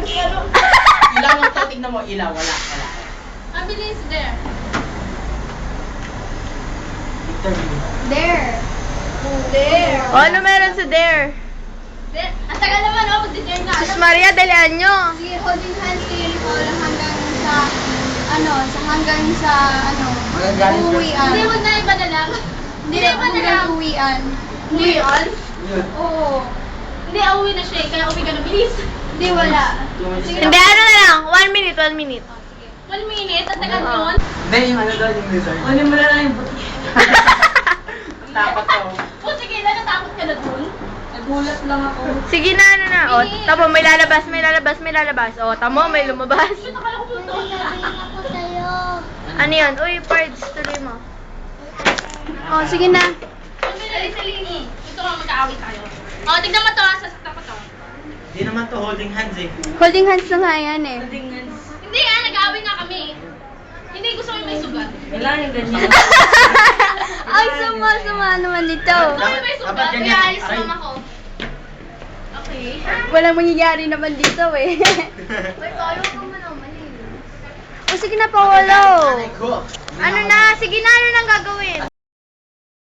Ilaw lang to, tignan mo, ilaw, wala. Ang bilis, there. There. There. O, ano meron sa there? There. Ang tagal naman, oh, mag-there nga. Sus Maria, dalian nyo. Sige, holding hands kayo ni Paula hanggang sa uwian. Hindi, wag na iba na lang. Hindi, iba na hanggang lang. uwian. Uwian? Yun. Oo. Hindi, uwi na siya, kaya uwi ka na bilis. Hindi, wala. Sige. Hindi, ano na lang. 1 minute, 1 minute. 1 minute, ang tagal Oo. yun. Hindi, yung ano daw, yung lizard. Kunin mo na lang yung buti. Dapat to. Oh, sige, natakot ka na dun. Nagulat lang ako. Sige na, ano na. O, tamo, may lalabas. O, tamo, may lumabas. Nakala ko dun. Ako sa'yo. Ano yun? Uy, parts, tuloy mo. Oh, sige na. Ay, Salini. Gusto ko magkaawit tayo. Oh, tignan mo to, sasaktan ko to. Hindi naman to holding hands eh. Holding hands na nga yan eh. Hindi nag-aaway nga kami. Hindi, gusto ko yung may sugat. Ay, sama naman nito. Gusto ko yung may sugat, Dapat ganyan. kaya alis Aray. mama ko. Okay. Walang mangyayari naman dito eh. Uy, follow ko mo naman eh. O sige na, Paolo. Nanay ko. Ano na? Sige na, ano nang gagawin?